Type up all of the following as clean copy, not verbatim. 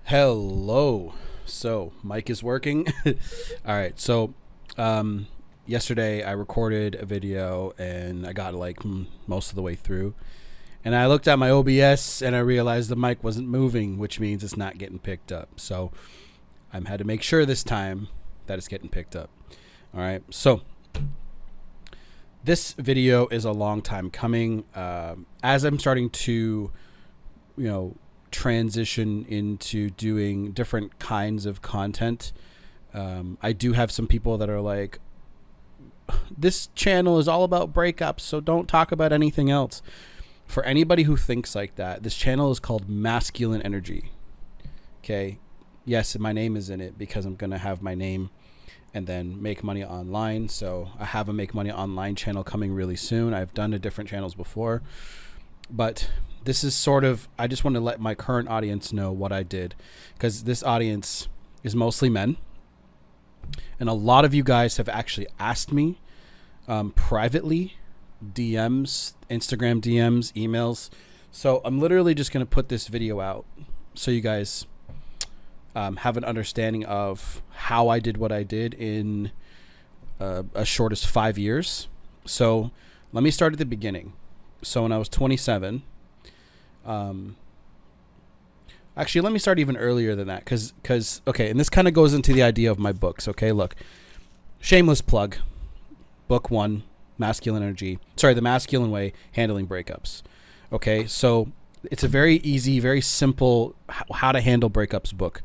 Hello. So, mic is working. All right. So, yesterday I recorded a video and I got like most of the way through. And I looked at my OBS and I realized the mic wasn't moving, which means it's not getting picked up. So, I had to make sure this time that it's getting picked up. All right. So, this video is a long time coming. As I'm starting to, transition into doing different kinds of content, I do have some people that are like, this channel is all about breakups, so don't talk about anything else. For anybody who thinks like that, this channel is called Masculine Energy. Okay. Yes, my name is in it because I'm going to have my name and then make money online. So I have a make money online channel coming really soon. I've done the different channels before, but this is sort of, I just want to let my current audience know what I did, because this audience is mostly men. And a lot of you guys have actually asked me privately, DMs, Instagram DMs, emails. So I'm literally just going to put this video out so you guys have an understanding of how I did what I did in as short as 5 years. So let me start at the beginning. So when I was 27, actually, let me start even earlier than that. Cause okay. And this kind of goes into the idea of my books. Okay. Look, shameless plug, book 1, Masculine Energy. Sorry. The Masculine Way, Handling Breakups. Okay. So it's a very easy, very simple how to handle breakups book.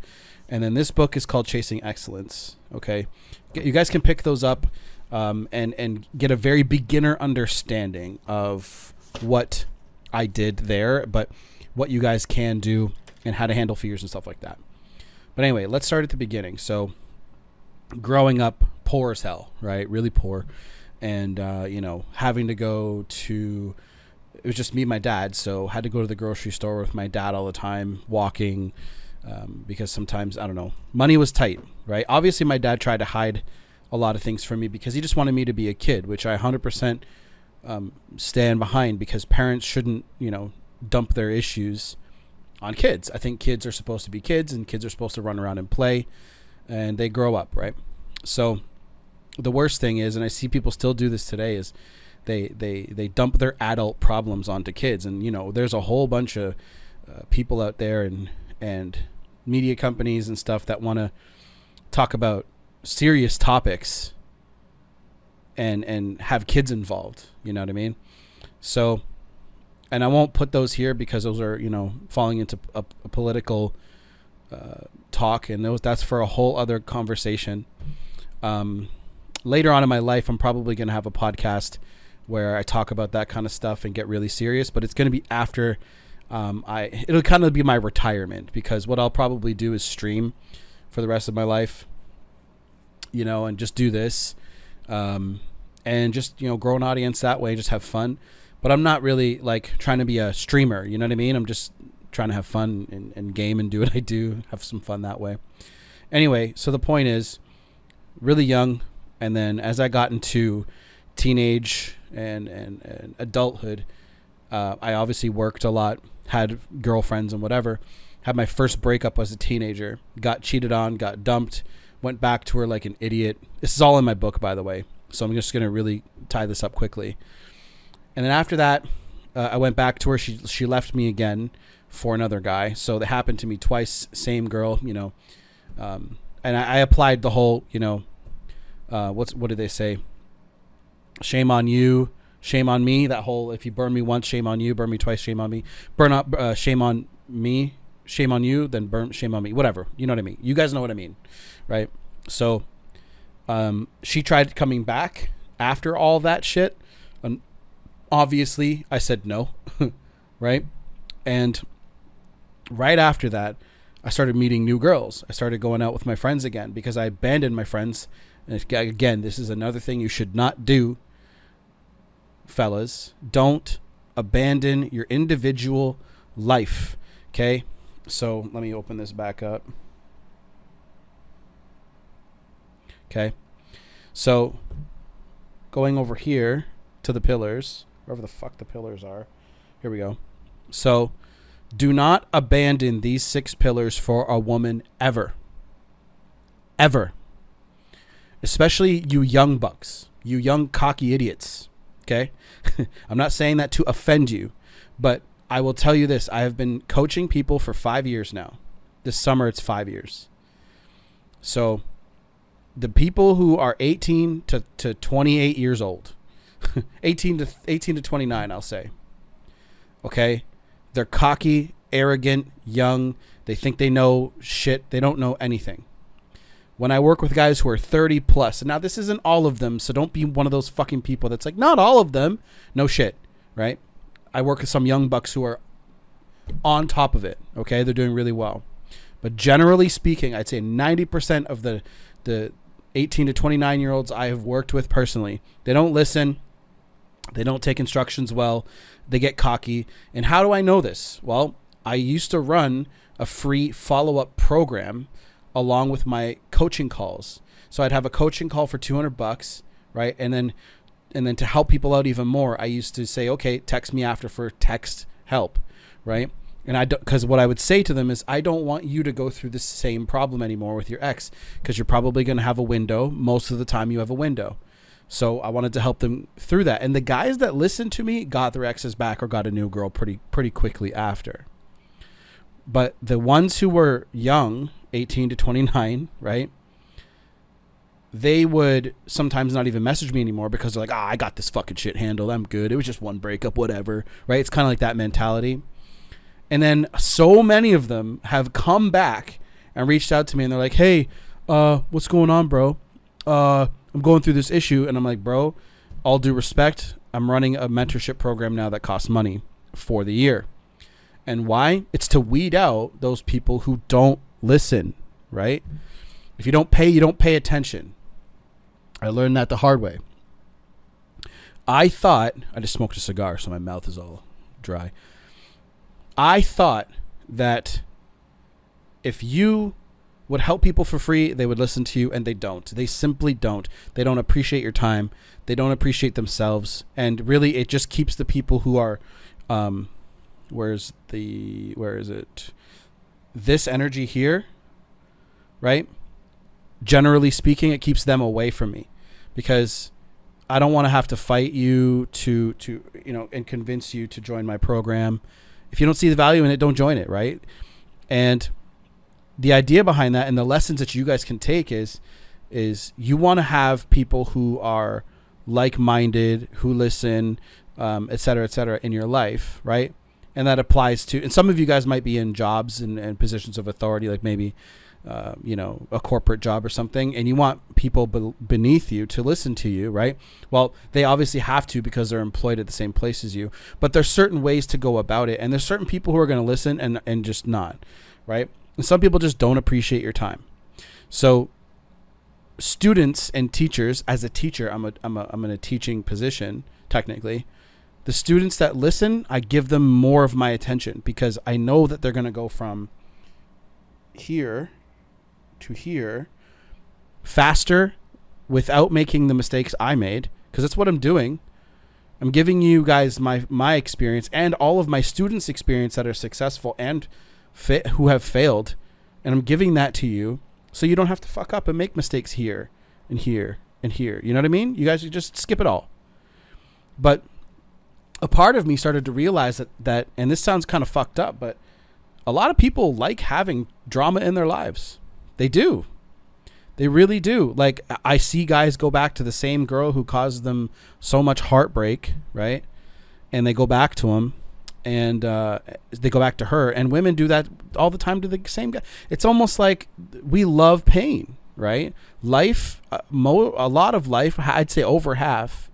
And then this book is called Chasing Excellence. Okay. You guys can pick those up, and get a very beginner understanding of what I did there, but what you guys can do and how to handle fears and stuff like that. But anyway, let's start at the beginning. So growing up poor as hell, right? Really poor. And, having to go to, it was just me and my dad. So had to go to the grocery store with my dad all the time, walking, because sometimes, I don't know, money was tight, right? Obviously my dad tried to hide a lot of things from me because he just wanted me to be a kid, which I 100% stand behind, because parents shouldn't, dump their issues on kids. I think kids are supposed to be kids, and kids are supposed to run around and play, and they grow up, right? So the worst thing is, and I see people still do this today, is they dump their adult problems onto kids. And, there's a whole bunch of people out there and media companies and stuff that want to talk about serious topics and have kids involved. You know what I mean? So, and I won't put those here because those are, falling into a political talk, and that's for a whole other conversation. Later on in my life, I'm probably going to have a podcast where I talk about that kind of stuff and get really serious, but it's going to be after it'll kind of be my retirement, because what I'll probably do is stream for the rest of my life, and just do this, and just, grow an audience that way, just have fun. But I'm not really like trying to be a streamer. You know what I mean? I'm just trying to have fun and game and do what I do, have some fun that way. Anyway, so the point is, really young. And then as I got into teenage and adulthood, I obviously worked a lot, had girlfriends and whatever. Had my first breakup as a teenager, got cheated on, got dumped, went back to her like an idiot. This is all in my book, by the way. So I'm just going to really tie this up quickly. And then after that, I went back to her. She left me again for another guy. So that happened to me twice. Same girl, and I applied the whole, what did they say? Shame on you, shame on me. That whole, if you burn me once, shame on you. Burn me twice, shame on me. Burn up, shame on me, shame on you. Then burn, shame on me. Whatever. You know what I mean? You guys know what I mean, right? So she tried coming back after all that shit. And obviously, I said no, right? And right after that, I started meeting new girls. I started going out with my friends again because I abandoned my friends. And again, this is another thing you should not do, fellas. Don't abandon your individual life, okay? So let me open this back up. Okay. So going over here to the pillars, wherever the fuck the pillars are. Here we go. So Do not abandon these 6 pillars for a woman ever. Ever. Especially you young bucks, you young cocky idiots. Okay? I'm not saying that to offend you, but I will tell you this. I have been coaching people for 5 years now. This summer, it's 5 years. So the people who are 18 to 28 years old, 18 to 29, I'll say. Okay? They're cocky, arrogant, young. They think they know shit. They don't know anything. When I work with guys who are 30 plus, and now this isn't all of them, so don't be one of those fucking people that's like, not all of them. No shit, right? I work with some young bucks who are on top of it, okay? They're doing really well. But generally speaking, I'd say 90% of the 18 to 29-year-olds I have worked with personally, they don't listen. They don't take instructions well. They get cocky. And how do I know this? Well, I used to run a free follow-up program along with my coaching calls. So I'd have a coaching call for $200, right? And then to help people out even more, I used to say, okay, text me after for text help, right? And because what I would say to them is, I don't want you to go through the same problem anymore with your ex, because you're probably going to have a window. Most of the time you have a window. So I wanted to help them through that. And the guys that listened to me got their exes back or got a new girl pretty quickly after. But the ones who were young, 18 to 29, right? They would sometimes not even message me anymore because they're like, I got this fucking shit handled. I'm good. It was just one breakup, whatever, right? It's kind of like that mentality. And then so many of them have come back and reached out to me and they're like, hey, what's going on, bro? I'm going through this issue. And I'm like, bro, all due respect, I'm running a mentorship program now that costs money for the year. And why? It's to weed out those people who don't listen, right? If you don't pay, you don't pay attention. I learned that the hard way. I just smoked a cigar, so my mouth is all dry. I thought that if you would help people for free, they would listen to you, and they don't. They simply don't. They don't appreciate your time. They don't appreciate themselves. And really, it just keeps the people who are, where is it? This energy here, right? Generally speaking, it keeps them away from me, because I don't want to have to fight you to and convince you to join my program. If you don't see the value in it, don't join it, right? And the idea behind that and the lessons that you guys can take is you want to have people who are like-minded, who listen, et cetera, in your life, right? And that applies to, and some of you guys might be in jobs and positions of authority, like maybe, a corporate job or something, and you want people beneath you to listen to you, right? Well, they obviously have to because they're employed at the same place as you, but there's certain ways to go about it, and there's certain people who are going to listen and just not, right? And some people just don't appreciate your time. So students and teachers, as a teacher, I'm in a teaching position, technically. The students that listen, I give them more of my attention because I know that they're going to go from here to here faster without making the mistakes I made, because that's what I'm doing. I'm giving you guys my experience and all of my students' experience that are successful and who have failed, and I'm giving that to you so you don't have to fuck up and make mistakes here and here and here. You know what I mean? You guys just skip it all. But a part of me started to realize that, and this sounds kind of fucked up, but a lot of people like having drama in their lives. They do. They really do. Like, I see guys go back to the same girl who caused them so much heartbreak, right? And they go back to him, and they go back to her. And women do that all the time to the same guy. It's almost like we love pain, right? Life, a lot of life, I'd say over half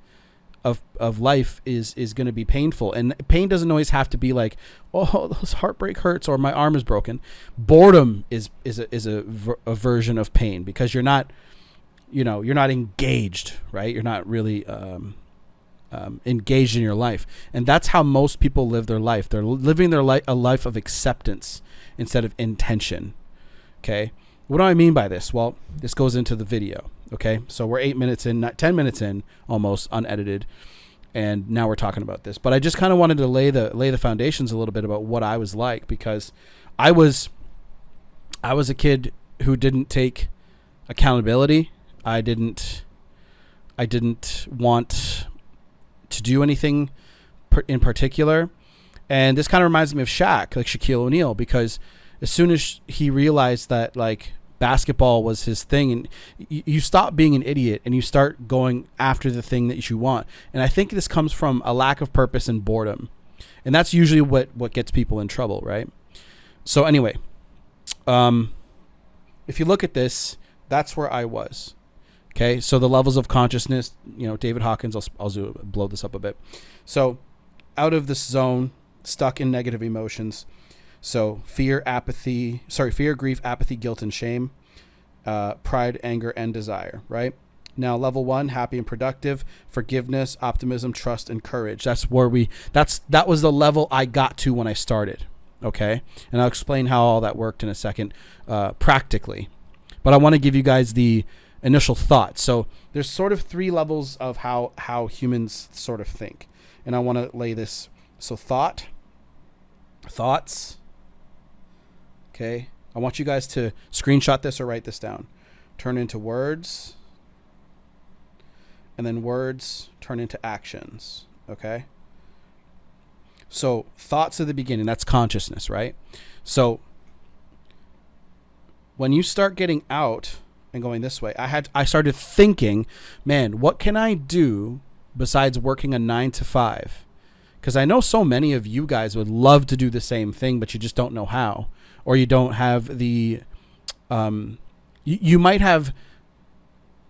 of life is going to be painful, and pain doesn't always have to be like, oh, this heartbreak hurts or my arm is broken. Boredom is a version of pain, because you're not engaged, right? You're not really engaged in your life, and that's how most people live their life. They're living their life a life of acceptance instead of intention. Okay, what do I mean by this? Well, this goes into the video. Okay, so we're 8 minutes in, not 10 minutes in, almost unedited. And now we're talking about this. But I just kind of wanted to lay the foundations a little bit about what I was like, because I was a kid who didn't take accountability. I didn't want to do anything in particular. And this kind of reminds me of Shaq, like Shaquille O'Neal, because as soon as he realized that like basketball was his thing, and you stop being an idiot and you start going after the thing that you want. And I think this comes from a lack of purpose and boredom. And that's usually what gets people in trouble, right? So anyway, if you look at this, that's where I was. Okay, so the levels of consciousness, David Hawkins, I'll blow this up a bit. So out of this zone, stuck in negative emotions. So fear, grief, apathy, guilt, and shame, pride, anger, and desire, right? Now, level 1, happy and productive, forgiveness, optimism, trust, and courage. That was the level I got to when I started. Okay. And I'll explain how all that worked in a second, practically, but I want to give you guys the initial thoughts. So there's sort of 3 levels of how humans sort of think. And I want to lay this. So thoughts. Okay. I want you guys to screenshot this or write this down. Turn into words. And then words turn into actions. Okay. So thoughts at the beginning, that's consciousness, right? So when you start getting out and going this way, I started thinking, man, what can I do besides working a 9 to 5? Because I know so many of you guys would love to do the same thing, but you just don't know how, or you don't have the, you might have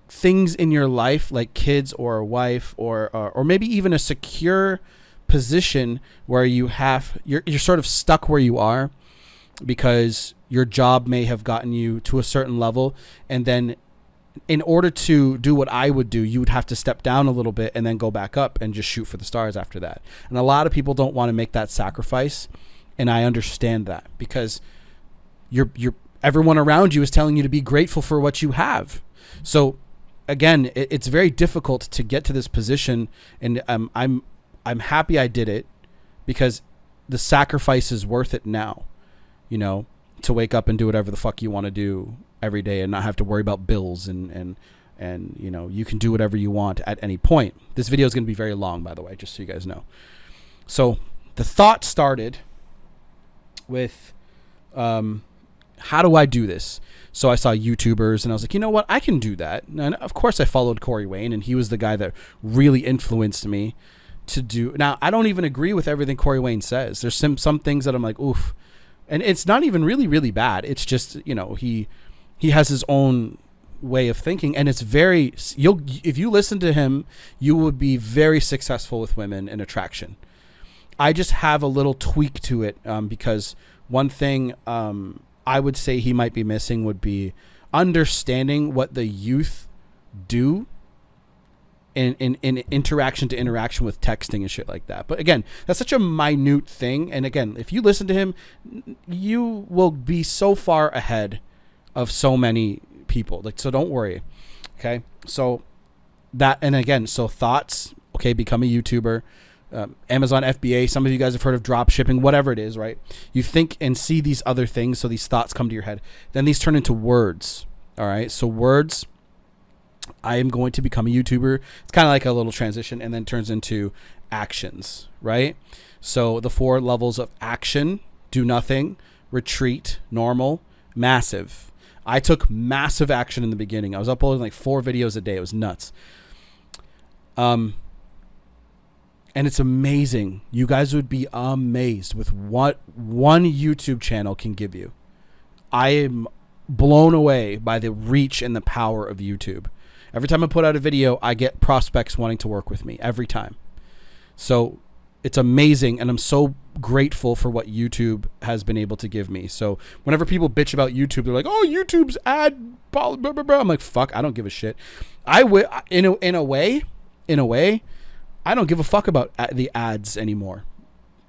things in your life like kids or a wife or maybe even a secure position where you're sort of stuck where you are because your job may have gotten you to a certain level, and then in order to do what I would do, you would have to step down a little bit and then go back up and just shoot for the stars after that. And a lot of people don't want to make that sacrifice, and I understand that, because everyone around you is telling you to be grateful for what you have. So again, it's very difficult to get to this position, and I'm happy I did it, because the sacrifice is worth it now, to wake up and do whatever the fuck you want to do every day and not have to worry about bills and you can do whatever you want at any point. This video is going to be very long, by the way, just so you guys know. So the thought started with, how do I do this? So I saw YouTubers and I was like, you know what? I can do that. And of course I followed Corey Wayne, and he was the guy that really influenced me to do. Now, I don't even agree with everything Corey Wayne says. There's some things that I'm like, oof. And it's not even really, really bad. It's just, he has his own way of thinking, and it's very, if you listen to him, you would be very successful with women in attraction. I just have a little tweak to it, because one thing I would say he might be missing would be understanding what the youth do in interaction to interaction with texting and shit like that. But again, that's such a minute thing. And again, if you listen to him, you will be so far ahead of so many people. So don't worry. Okay. So thoughts, okay. Become a YouTuber, Amazon FBA. Some of you guys have heard of drop shipping, whatever it is, right? You think and see these other things. So these thoughts come to your head, then these turn into words. All right. So words, I am going to become a YouTuber. It's kind of like a little transition, and then turns into actions, right? So the 4 levels of action: do nothing, retreat, normal, massive. I took massive action in the beginning. I was uploading like 4 videos a day. It was nuts. And it's amazing. You guys would be amazed with what one YouTube channel can give you. I am blown away by the reach and the power of YouTube. Every time I put out a video, I get prospects wanting to work with me every time. So it's amazing, and I'm so grateful for what YouTube has been able to give me. So whenever people bitch about YouTube, they're like, "Oh, YouTube's ad," blah, blah, blah, blah. I'm like, "Fuck, I don't give a shit." In a way, I don't give a fuck about the ads anymore.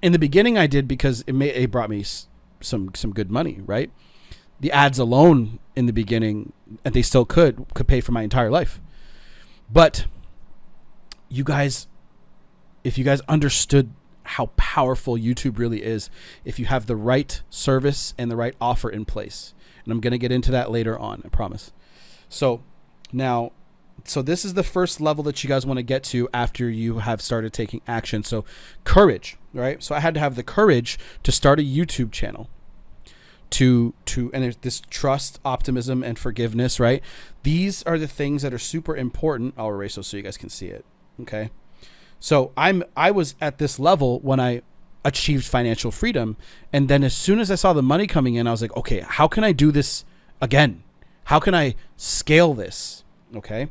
In the beginning, I did, because it brought me some good money, right? The ads alone in the beginning, and they still could pay for my entire life. But you guys, if you guys understood how powerful YouTube really is, if you have the right service and the right offer in place. And I'm going to get into that later on, I promise. So this is the first level that you guys want to get to after you have started taking action. So courage, right? So I had to have the courage to start a YouTube channel. And there's this trust, optimism, and forgiveness, right? These are the things that are super important. I'll erase those so you guys can see it. Okay. So I was at this level when I achieved financial freedom. And then as soon as I saw the money coming in, I was like, okay, how can I do this again? How can I scale this? Okay.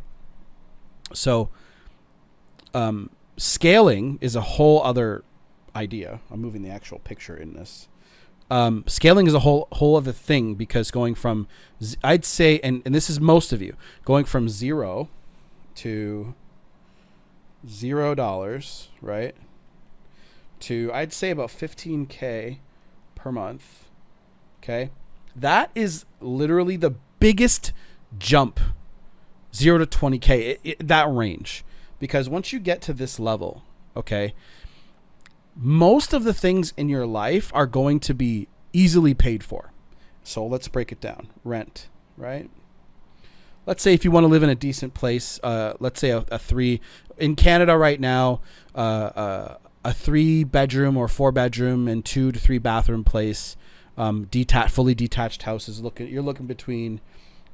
So, scaling is a whole other idea. I'm moving the actual picture in this. Scaling is a whole other thing, because going from, I'd say, and this is most of you, going from $0 to $0, right? To, I'd say, about 15K per month. Okay. That is literally the biggest jump, 0 to 20K, that range. Because once you get to this level, okay, most of the things in your life are going to be easily paid for. So let's break it down. Rent, right? Let's say if you want to live in a decent place, let's say a three, in Canada right now, a 3-bedroom or 4-bedroom and 2 to 3 bathroom place, fully detached houses, you're looking between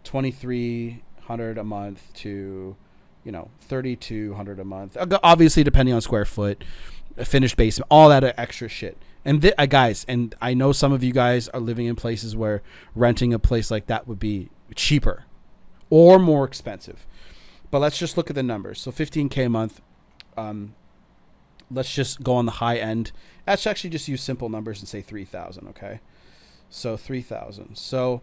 $2,300 a month to, $3,200 a month. Obviously, depending on square foot, a finished basement, all that extra shit. And guys, and I know some of you guys are living in places where renting a place like that would be cheaper or more expensive. But let's just look at the numbers. So 15K a month. Let's just go on the high end. Let's actually just use simple numbers and say 3,000. Okay. So 3,000. So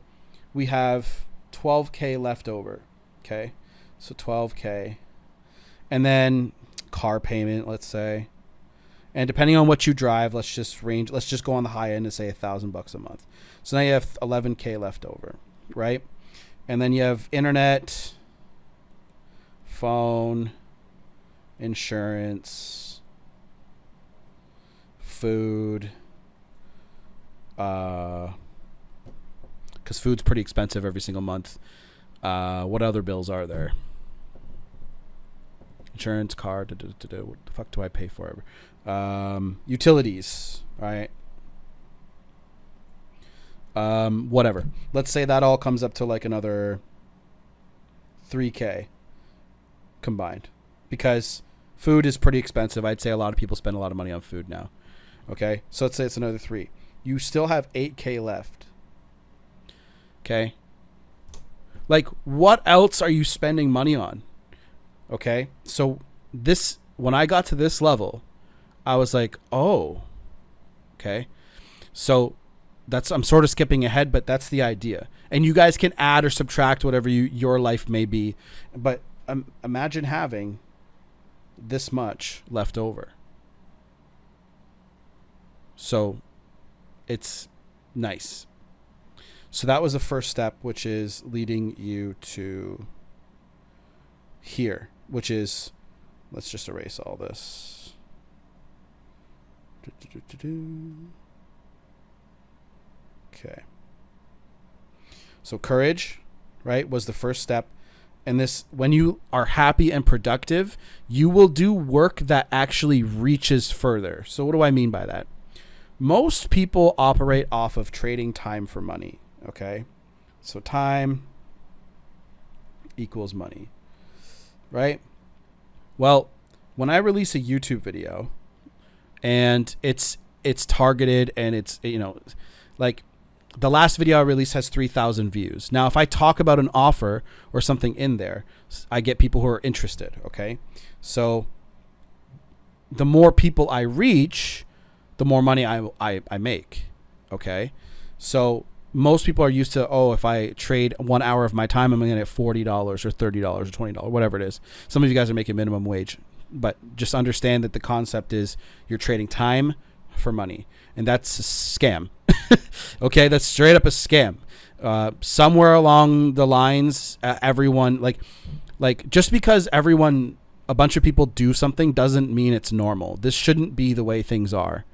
we have 12K left over. Okay. So 12K. And then car payment, let's say. And depending on what you drive, let's just go on the high end and say $1,000 a month. So now you have 11K left over, right? And then you have internet, phone, insurance, food, because food's pretty expensive every single month. What other bills are there? Insurance, car, what the fuck do I pay for? Utilities, right? Whatever. Let's say that all comes up to like another 3K combined, because food is pretty expensive. I'd say a lot of people spend a lot of money on food now. Okay. So let's say it's another 3. You still have 8K left. Okay. Like, what else are you spending money on? Okay. So when I got to this level, I was like, oh, okay. So I'm sort of skipping ahead, but that's the idea. And you guys can add or subtract whatever your life may be. But imagine having this much left over. So it's nice. So that was the first step, which is leading you to here, which is, let's just erase all this. Okay. So courage, right, was the first step. And this, when you are happy and productive, you will do work that actually reaches further. So what do I mean by that? Most people operate off of trading time for money. Okay. So time equals money, right? Well, when I release a YouTube video and it's targeted and it's, like the last video I released has 3,000 views. Now, if I talk about an offer or something in there, I get people who are interested. Okay. So the more people I reach, the more money I make. Okay. So most people are used to, if I trade 1 hour of my time, I'm going to get $40 or $30 or $20, whatever it is. Some of you guys are making minimum wage, but just understand that the concept is you're trading time for money, and that's a scam. Okay, that's straight up a scam. Somewhere along the lines, everyone like just because everyone a bunch of people do something doesn't mean it's normal. This shouldn't be the way things are.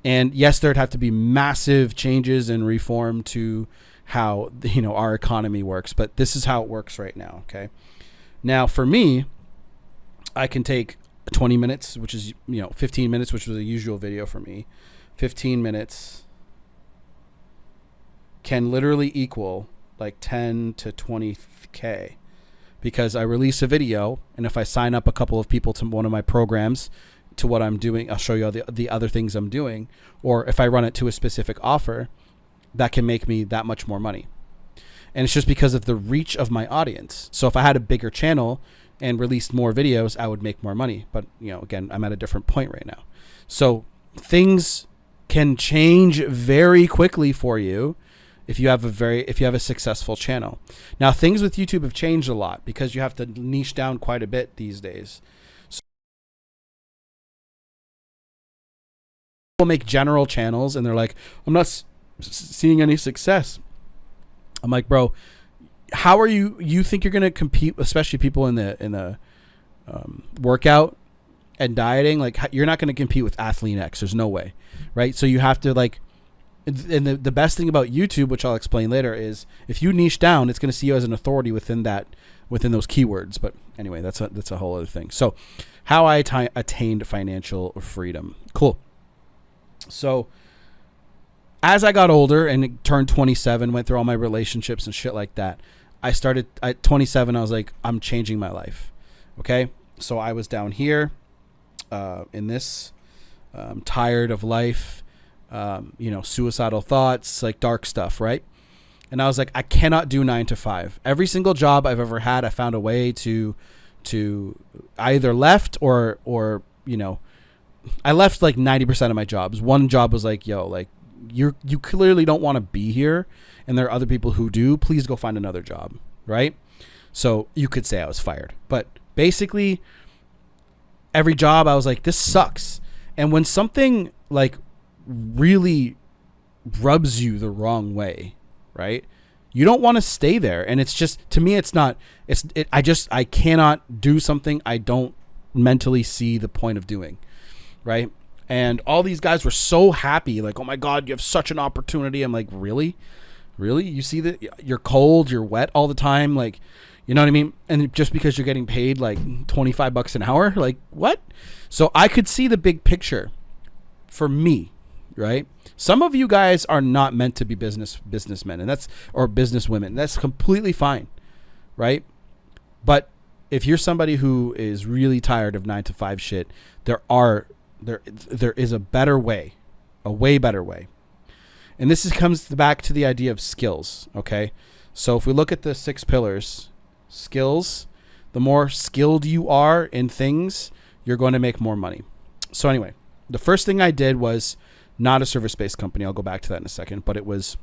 And yes, there'd have to be massive changes and reform to how, you know, our economy works, but this is how it works right now. Okay. Now for me, I can take 20 minutes, which is, you know, 15 minutes, which was a usual video for me. 15 minutes can literally equal like 10 to 20K, because I release a video, and if I sign up a couple of people to one of my programs, to what I'm doing, I'll show you all the other things I'm doing, or if I run it to a specific offer, that can make me that much more money. And it's just because of the reach of my audience. So if I had a bigger channel and released more videos, I would make more money. But, you know, again, I'm at a different point right now. So things can change very quickly for you if you have a successful channel. Now, things with YouTube have changed a lot because you have to niche down quite a bit these days. So people make general channels and they're like, I'm not seeing any success. I'm like, bro, how are you think you're going to compete, especially people in the workout and dieting? Like, you're not going to compete with Athlete X. There's no way. Right. So you have to, like, and the best thing about YouTube, which I'll explain later, is if you niche down, it's going to see you as an authority within those keywords. But anyway, that's a whole other thing. So how I attained financial freedom. Cool. So as I got older and turned 27, went through all my relationships and shit like that, I started at 27. I was like, I'm changing my life. Okay. So I was down here in this, tired of life, you know, suicidal thoughts, like dark stuff. Right. And I was like, I cannot do 9 to 5. Every single job I've ever had, I found a way to I either left or, you know, I left like 90% of my jobs. One job was like, yo, like, you clearly don't want to be here, and there are other people who do. Please go find another job. Right. So you could say I was fired, but basically every job I was like, this sucks. And when something like really rubs you the wrong way, right, you don't want to stay there. And it's just, to me, I cannot do something I don't mentally see the point of doing. Right. And all these guys were so happy, like, oh my God, you have such an opportunity. I'm like, really? You see that you're cold, you're wet all the time. Like, you know what I mean? And just because you're getting paid like $25 an hour, like, what? So I could see the big picture for me, right? Some of you guys are not meant to be businessmen, or businesswomen. That's completely fine. Right. But if you're somebody who is really tired of 9 to 5 shit, there is a better way, a way better way. And this comes back to the idea of skills. Okay. So if we look at the 6 pillars, skills, the more skilled you are in things, you're going to make more money. So anyway, the first thing I did was not a service-based company. I'll go back to that in a second, but it was,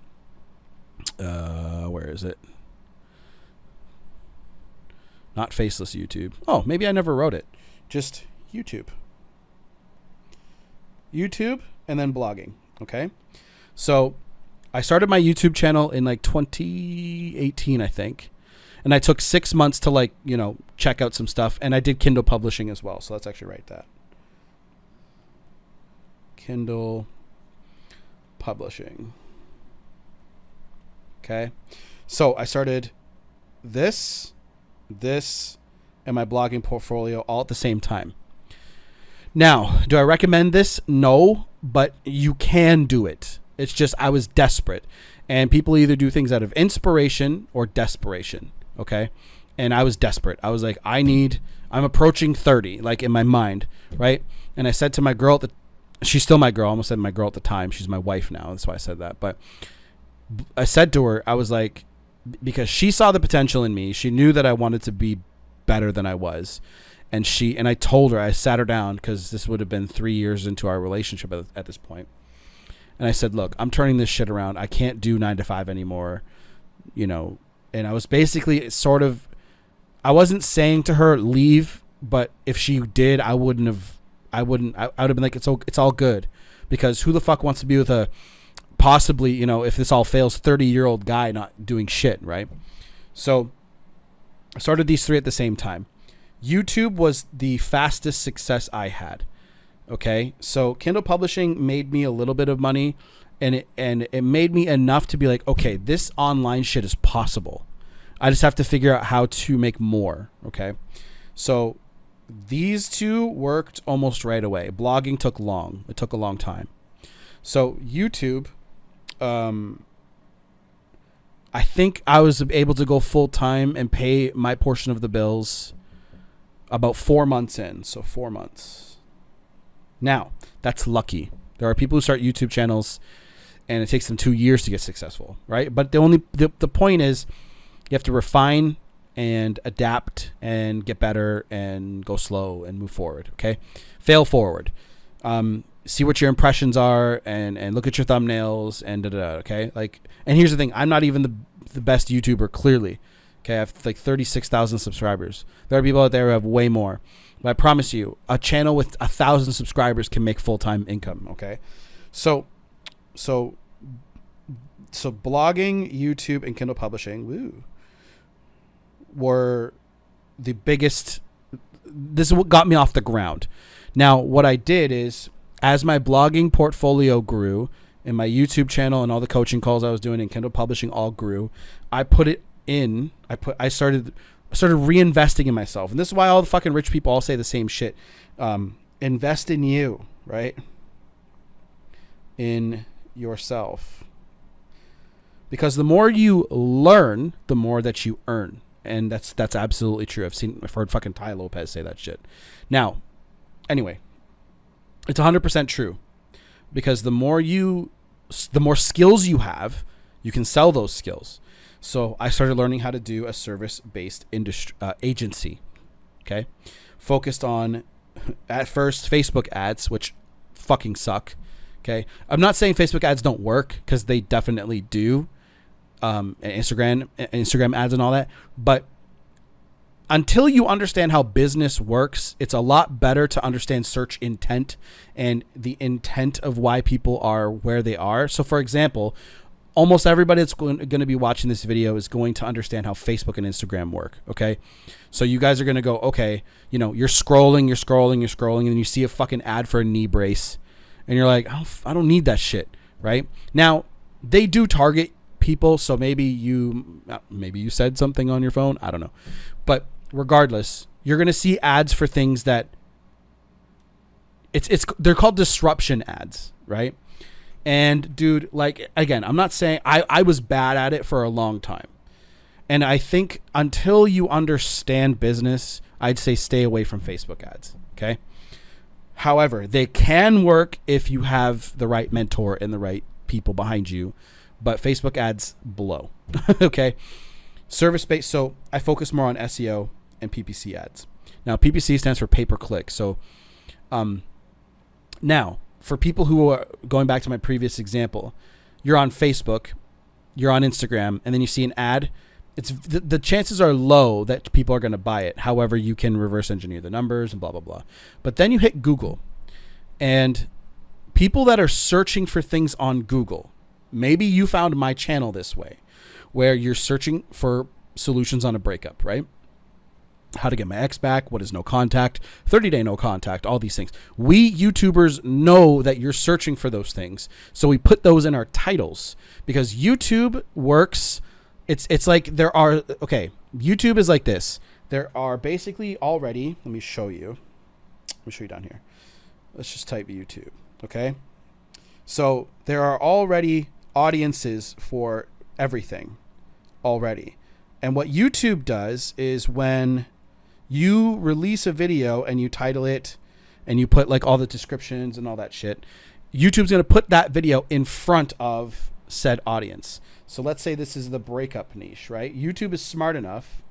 where is it? Not Faceless YouTube. Oh, maybe I never wrote it. Just YouTube. And then blogging. Okay. So I started my YouTube channel in like 2018, I think. And I took 6 months to, like, you know, check out some stuff. And I did Kindle publishing as well. So let's actually write that. Kindle publishing. Okay. So I started this, and my blogging portfolio all at the same time. Now, do I recommend this? No, but you can do it. It's just I was desperate. And people either do things out of inspiration or desperation. Okay. And I was desperate. I was like, I'm approaching 30, like in my mind. Right. And I said to my girl, she's still my girl. I almost said my girl at the time. She's my wife now. That's why I said that. But I said to her, I was like, because she saw the potential in me. She knew that I wanted to be better than I was. And I told her, I sat her down, because this would have been 3 years into our relationship at this point. And I said, look, I'm turning this shit around. I can't do 9 to 5 anymore, you know. And I was basically I wasn't saying to her, leave, but if she did, I would have been like, it's all good, because who the fuck wants to be with a possibly, you know, if this all fails, 30-year-old guy not doing shit. Right. So I started these 3 at the same time. YouTube was the fastest success I had. Okay, so Kindle publishing made me a little bit of money, and it made me enough to be like, okay, this online shit is possible. I just have to figure out how to make more. Okay, so these two worked almost right away. Blogging took long. It took a long time. So YouTube, I think I was able to go full time and pay my portion of the bills about 4 months in. So 4 months. Now, that's lucky. There are people who start YouTube channels and it takes them 2 years to get successful, right? But the point is you have to refine and adapt and get better and go slow and move forward, okay? Fail forward. See what your impressions are and look at your thumbnails and okay? Like, and here's the thing. I'm not even the best YouTuber, clearly. Okay, I have like 36,000 subscribers. There are people out there who have way more. But I promise you, a channel with 1,000 subscribers can make full-time income, okay? So blogging, YouTube, and Kindle publishing, were the biggest. This is what got me off the ground. Now, what I did is, as my blogging portfolio grew and my YouTube channel and all the coaching calls I was doing and Kindle publishing all grew, I put it in. I started reinvesting in myself. And this is why all the fucking rich people all say the same shit. Invest in you, right? In yourself. Because the more you learn, the more that you earn. And that's absolutely true. I've heard fucking Ty Lopez say that shit. Now, anyway, it's 100% true, because the more skills you have, you can sell those skills. So I started learning how to do a service-based industry agency. Okay, focused on at first Facebook ads, which fucking suck. Okay, I'm not saying Facebook ads don't work, because they definitely do. And Instagram ads and all that, but until you understand how business works, it's a lot better to understand search intent and the intent of why people are where they are. So, for example, almost everybody that's going to be watching this video is going to understand how Facebook and Instagram work. Okay, so you guys are going to go, okay, you're scrolling, and then you see a fucking ad for a knee brace, and you're like, I don't need that shit, right? Now, they do target people, so maybe you said something on your phone, I don't know, but regardless, you're gonna see ads for things that they're called disruption ads, right? And dude, like, again, I'm not saying I was bad at it for a long time, and I think until you understand business, I'd say stay away from Facebook ads. Okay, however, they can work if you have the right mentor and the right people behind you. But Facebook ads blow. Okay. Service-based. So I focus more on SEO and PPC ads. Now, PPC stands for pay-per-click. So now, for people who are going back to my previous example, you're on Facebook, you're on Instagram, and then you see an ad. It's the chances are low that people are going to buy it. However, you can reverse engineer the numbers and blah, blah, blah. But then you hit Google, and people that are searching for things on Google, maybe you found my channel this way, where you're searching for solutions on a breakup, right? How to get my ex back, what is no contact, 30-day no contact, all these things. We YouTubers know that you're searching for those things, so we put those in our titles, because YouTube works. It's like YouTube is like this. There are basically already, let me show you down here. Let's just type YouTube, okay? So there are already audiences for everything already. And what YouTube does is, when you release a video and you title it and you put like all the descriptions and all that shit, YouTube's going to put that video in front of said audience. So let's say this is the breakup niche, right? YouTube is smart enough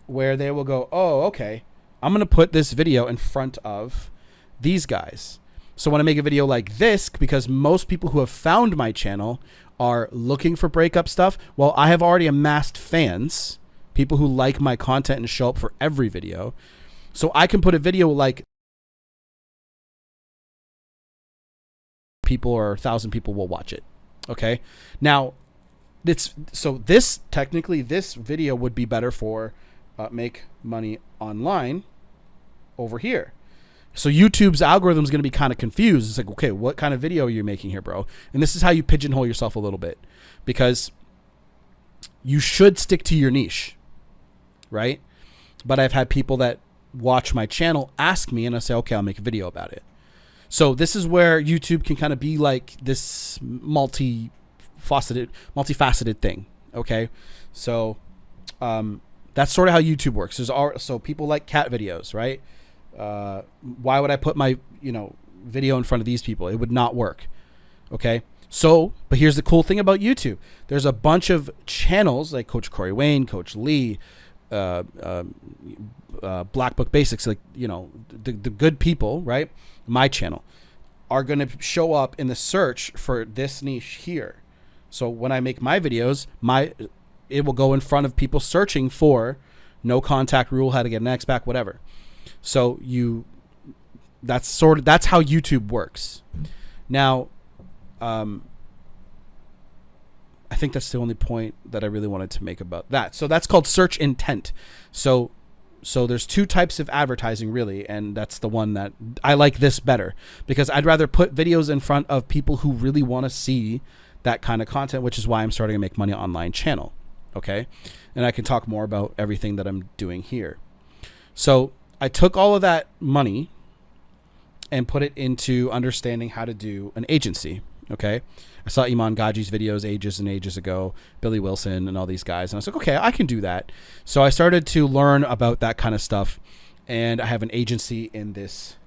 where they will go, oh, okay, I'm going to put this video in front of these guys. So when I make a video like this, because most people who have found my channel are looking for breakup stuff, well, I have already amassed fans, people who like my content and show up for every video. So I can put a video like people or 1,000 people will watch it. Okay. Now, this video would be better for make money online over here. So YouTube's algorithm is going to be kind of confused. It's like, okay, what kind of video are you making here, bro? And this is how you pigeonhole yourself a little bit, because you should stick to your niche, right? But I've had people that watch my channel ask me, and I say, okay, I'll make a video about it. So this is where YouTube can kind of be like this multifaceted thing. Okay. So, that's sort of how YouTube works. So people like cat videos, right? Why would I put my, video in front of these people? It would not work. Okay. So, but here's the cool thing about YouTube. There's a bunch of channels like Coach Corey Wayne, Coach Lee, Black Book Basics, like, the good people, right? My channel are going to show up in the search for this niche here. So when I make my videos, it will go in front of people searching for no contact rule, how to get an X back, whatever. So that's how YouTube works. Now, I think that's the only point that I really wanted to make about that. So that's called search intent. So there's two types of advertising, really, and that's the one that I like this better, because I'd rather put videos in front of people who really want to see that kind of content, which is why I'm starting a Make Money Online channel. Okay. And I can talk more about everything that I'm doing here. So I took all of that money and put it into understanding how to do an agency. Okay. I saw Iman Gaji's videos ages and ages ago, Billy Wilson and all these guys. And I was like, okay, I can do that. So I started to learn about that kind of stuff. And I have an agency in this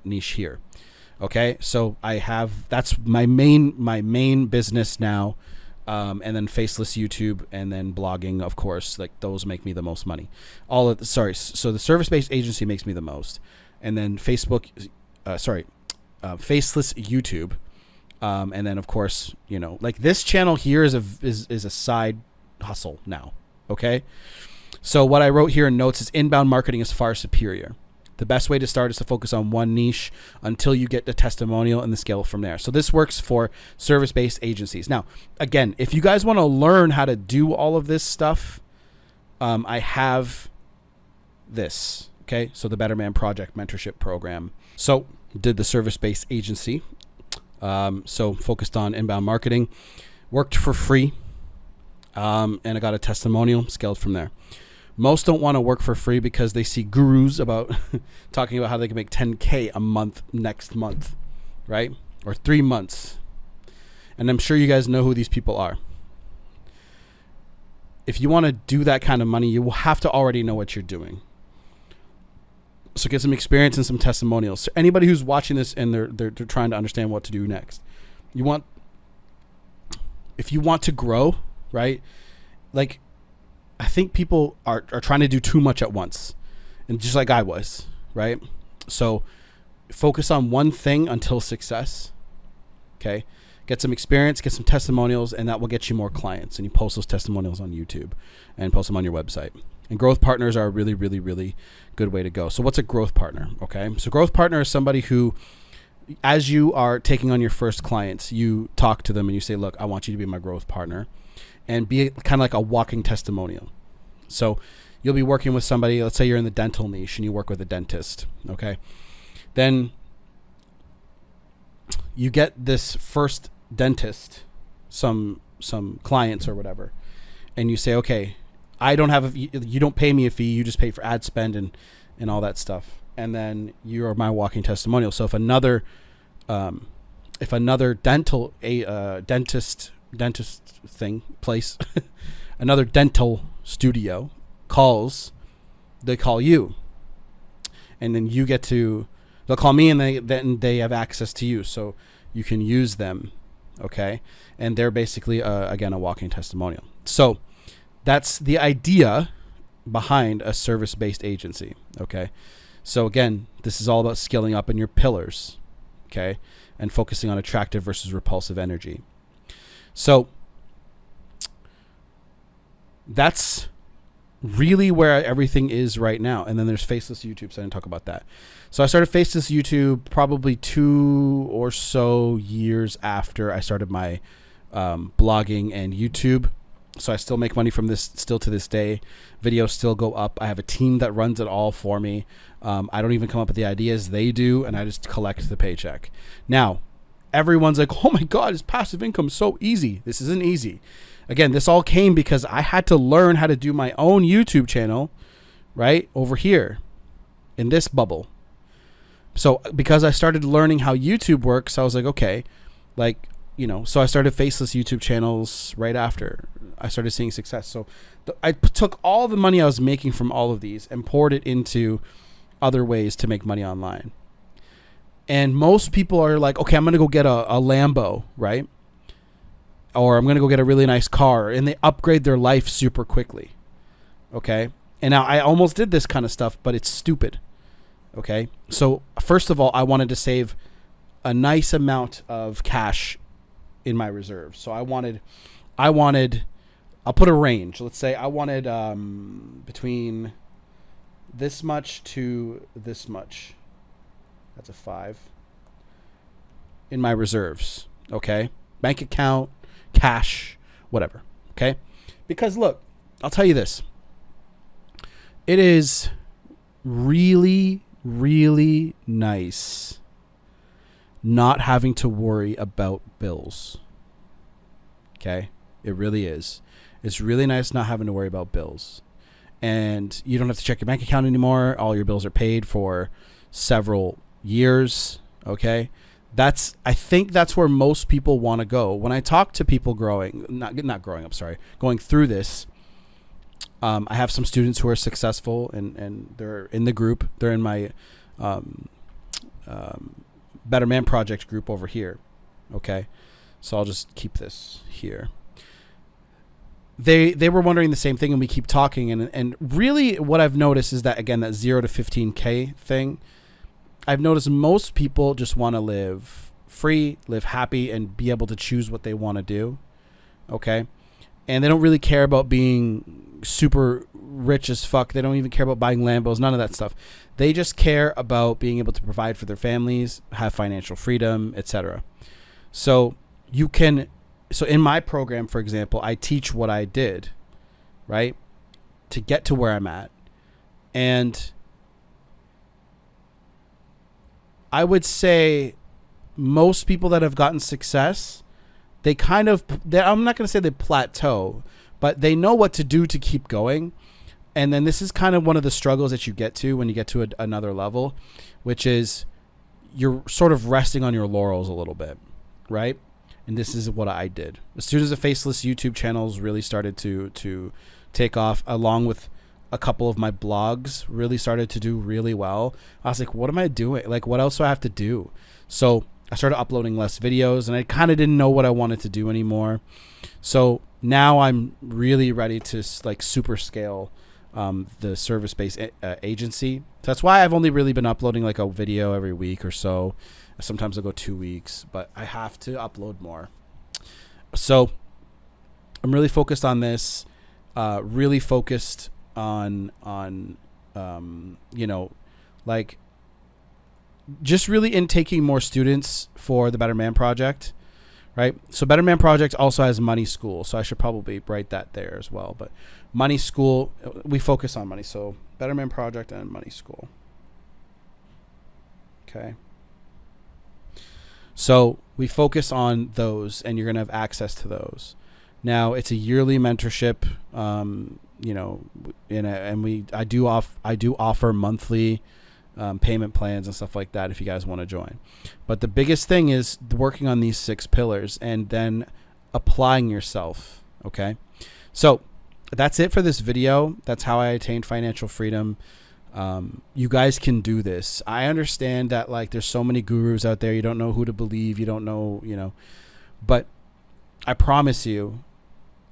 niche here. Okay. So that's my main business now. And then Faceless YouTube, and then blogging, of course, like those make me the most money. So the service-based agency makes me the most, and then Faceless YouTube, and then of course, like this channel here is a side hustle now. Okay, so what I wrote here in notes is inbound marketing is far superior. The best way to start is to focus on one niche until you get the testimonial and the scale from there. So this works for service-based agencies. Now, again, if you guys want to learn how to do all of this stuff, I have this. Okay, so the Better Man Project mentorship program. So did the service-based agency. So focused on inbound marketing, worked for free, and I got a testimonial, scaled from there. Most don't want to work for free because they see gurus about talking about how they can make 10K a month next month, right? Or 3 months. And I'm sure you guys know who these people are. If you want to do that kind of money, you will have to already know what you're doing. So get some experience and some testimonials. So anybody who's watching this and they're trying to understand what to do next, if you want to grow, right? Like, I think people are trying to do too much at once, and just like I was, right? So focus on one thing until success. Okay. Get some experience, get some testimonials, and that will get you more clients. And you post those testimonials on YouTube and post them on your website. And growth partners are a really, really, really good way to go. So what's a growth partner? Okay. So growth partner is somebody who, as you are taking on your first clients, you talk to them and you say, look, I want you to be my growth partner. And be kind of like a walking testimonial. So you'll be working with somebody, let's say you're in the dental niche and you work with a dentist, okay? Then you get this first dentist, some clients or whatever, and you say, okay, you don't pay me a fee, you just pay for ad spend and all that stuff. And then you are my walking testimonial. So if another dentist another dental studio they call you, and then they'll call me, and then they have access to you, so you can use them. Okay. And they're basically again a walking testimonial. So that's the idea behind a service-based agency. Okay. So again, this is all about scaling up in your pillars. Okay. And focusing on attractive versus repulsive energy. So that's really where everything is right now. And then there's Faceless YouTube, so I didn't talk about that. So I started Faceless YouTube probably 2 or so years after I started my blogging and YouTube So I still make money from this still to this day. Videos still go up. I have a team that runs it all for me. I don't even come up with the ideas, they do, and I just collect the paycheck. Now, everyone's like, oh my God, is passive income so easy? This isn't easy. Again, this all came because I had to learn how to do my own YouTube channel, right? Over here in this bubble. So because I started learning how YouTube works, I was like, okay, like, you know, so I started faceless YouTube channels right after I started seeing success. So I took all the money I was making from all of these and poured it into other ways to make money online. And most people are like, okay, I'm going to go get a Lambo, right? Or I'm going to go get a really nice car, and they upgrade their life super quickly. Okay. And now I almost did this kind of stuff, but it's stupid. Okay. So first of all, I wanted to save a nice amount of cash in my reserves. So I wanted, I'll put a range. Let's say I wanted between this much to this much. That's a 5 in my reserves. Okay. Bank account, cash, whatever. Okay. Because look, I'll tell you this. It is really, really nice not having to worry about bills. Okay. It really is. It's really nice not having to worry about bills. And you don't have to check your bank account anymore. All your bills are paid for several years. Okay. I think that's where most people want to go. When I talk to people going through this, I have some students who are successful and they're in the group. They're in my Better Man Project group over here. Okay. So I'll just keep this here. They were wondering the same thing, and we keep talking. And really what I've noticed is that, again, that 0 to 15K thing, I've noticed most people just want to live free, live happy, and be able to choose what they want to do. Okay. And they don't really care about being super rich as fuck. They don't even care about buying Lambos, none of that stuff. They just care about being able to provide for their families, have financial freedom, etc. So in my program, for example, I teach what I did, right, to get to where I'm at. And I would say most people that have gotten success, I'm not going to say they plateau, but they know what to do to keep going. And then this is kind of one of the struggles that you get to when you get to another level, which is you're sort of resting on your laurels a little bit, right? And this is what I did. As soon as the faceless YouTube channels really started to take off, along with a couple of my blogs really started to do really well, I was like, what am I doing? Like, what else do I have to do? So I started uploading less videos, and I kind of didn't know what I wanted to do anymore. So now I'm really ready to like super scale the service-based agency. So that's why I've only really been uploading like a video every week or so. Sometimes I'll go 2 weeks, but I have to upload more. So I'm really focused on this, really focused on like just really intaking more students for the Better Man Project, right? So Better Man Project also has Money School, so I should probably write that there as well. But Money School, we focus on money. So Better Man Project and Money School. Okay. So we focus on those, and you're going to have access to those. Now it's a yearly mentorship, I do offer monthly payment plans and stuff like that if you guys want to join. But the biggest thing is working on these 6 pillars and then applying yourself. Okay. So that's it for this video. That's how I attained financial freedom. You guys can do this. I understand that like there's so many gurus out there. You don't know who to believe. You don't know, but I promise you,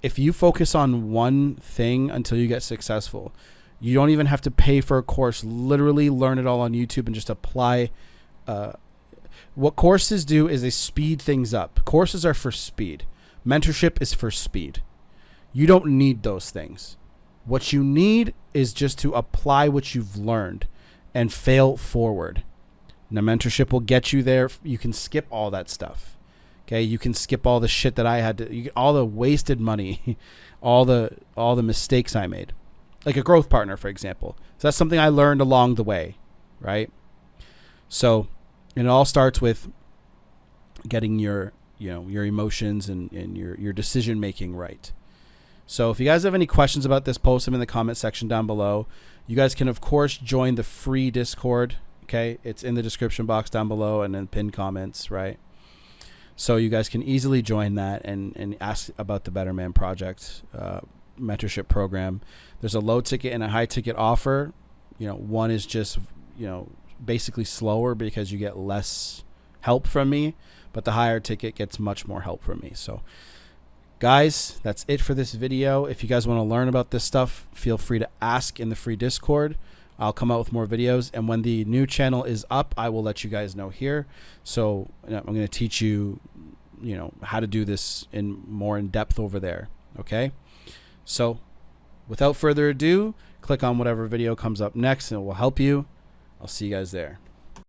if you focus on one thing until you get successful, you don't even have to pay for a course. Literally learn it all on YouTube and just apply. What courses do is they speed things up. Courses are for speed. Mentorship is for speed. You don't need those things. What you need is just to apply what you've learned and fail forward. Now, mentorship will get you there. You can skip all that stuff. Okay, you can skip all the shit that I had to, all the wasted money, all the mistakes I made. Like a growth partner, for example. So that's something I learned along the way, right? So it all starts with getting your emotions and your decision making right. So if you guys have any questions about this, post them in the comment section down below. You guys can of course join the free Discord. Okay, it's in the description box down below and then pinned comments, right? So you guys can easily join that and ask about the Better Man Project mentorship program. There's a low ticket and a high ticket offer. One is just basically slower because you get less help from me, but the higher ticket gets much more help from me. So guys, that's it for this video. If you guys want to learn about this stuff, feel free to ask in the free Discord. I'll come out with more videos, and when the new channel is up, I will let you guys know here. So I'm going to teach you, how to do this more in depth over there. Okay. So without further ado, click on whatever video comes up next and it will help you. I'll see you guys there.